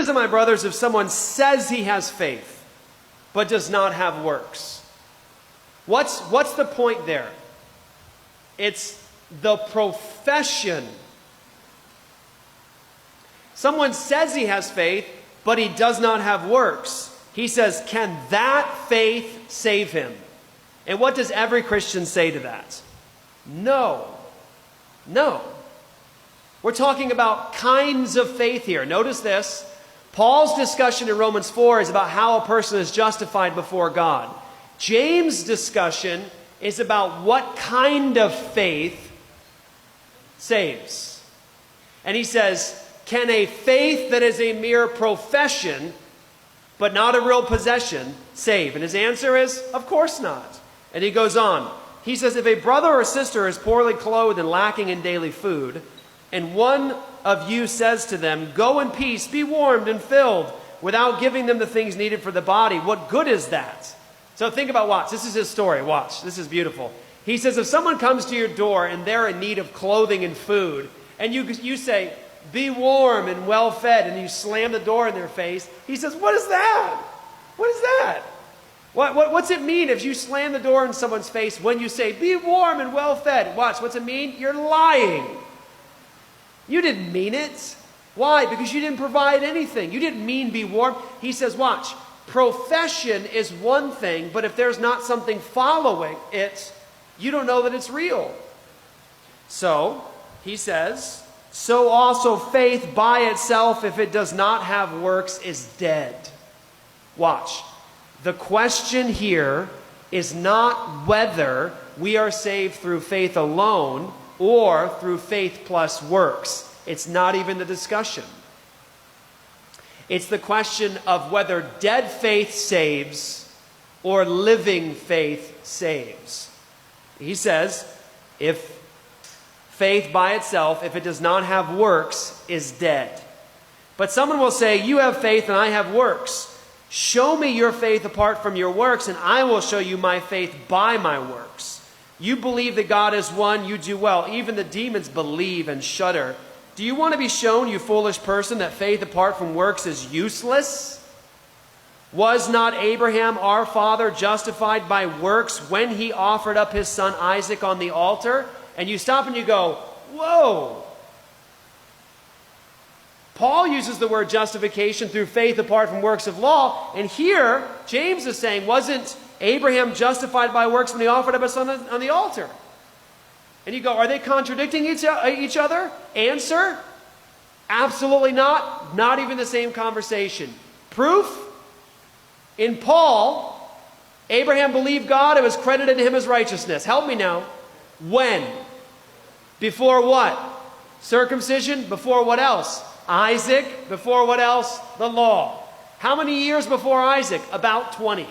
to my brothers, if someone says he has faith, but does not have works. What's the point there? It's the profession. Someone says he has faith, but he does not have works. He says, can that faith save him? And what does every Christian say to that? No. No. We're talking about kinds of faith here. Notice this. Paul's discussion in Romans 4 is about how a person is justified before God. James' discussion is about what kind of faith saves. And he says, can a faith that is a mere profession, but not a real possession, save? And his answer is, of course not. And he goes on. He says, if a brother or sister is poorly clothed and lacking in daily food, and one of you says to them, go in peace, be warmed and filled, without giving them the things needed for the body, what good is that? So think about, watch, this is his story, watch, this is beautiful. He says, if someone comes to your door and they're in need of clothing and food, and you say, be warm and well fed, and you slam the door in their face, he says, what is that? What is that? What's it mean if you slam the door in someone's face when you say, be warm and well fed? Watch, what's it mean? You're lying. You didn't mean it. Why? Because you didn't provide anything. You didn't mean be warm. He says, watch, profession is one thing, but if there's not something following it, you don't know that it's real. So, he says, so also faith by itself, if it does not have works, is dead. Watch. The question here is not whether we are saved through faith alone or through faith plus works. It's not even the discussion. It's the question of whether dead faith saves or living faith saves. He says, if faith by itself, if it does not have works, is dead. But someone will say, you have faith and I have works. Show me your faith apart from your works, and I will show you my faith by my works. You believe that God is one, you do well. Even the demons believe and shudder. Do you want to be shown, you foolish person, that faith apart from works is useless? Was not Abraham, our father, justified by works when he offered up his son Isaac on the altar? And you stop and you go, whoa! Paul uses the word justification through faith apart from works of law. And here, James is saying, wasn't Abraham justified by works when he offered up his son on the altar? And you go, are they contradicting each other? Answer, absolutely not. Not even the same conversation. Proof, in Paul, Abraham believed God, it was credited to him as righteousness. Help me now. When? Before what? Circumcision? Before what else? Isaac. Before what else? The law. How many years before Isaac? About 20.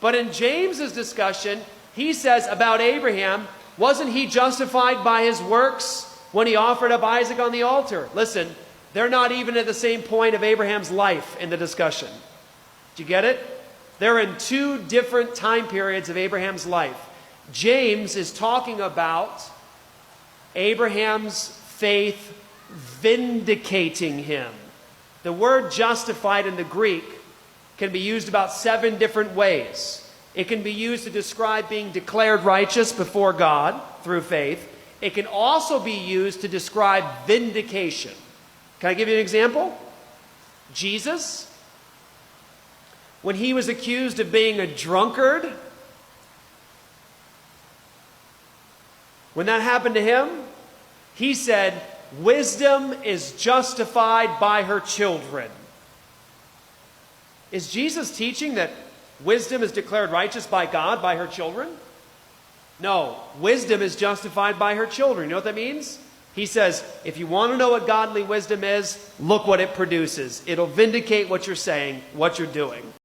But in James's discussion, he says about Abraham, wasn't he justified by his works when he offered up Isaac on the altar? Listen, they're not even at the same point of Abraham's life in the discussion. Do you get it? They're in two different time periods of Abraham's life. James is talking about Abraham's faith vindicating him. The word justified in the Greek can be used about 7 different ways. It can be used to describe being declared righteous before God through faith. It can also be used to describe vindication. Can I give you an example? Jesus, when he was accused of being a drunkard, when that happened to him, he said, wisdom is justified by her children. Is Jesus teaching that wisdom is declared righteous by God by her children? No, wisdom is justified by her children. You know what that means? He says, if you want to know what godly wisdom is, look what it produces. It'll vindicate what you're saying, what you're doing.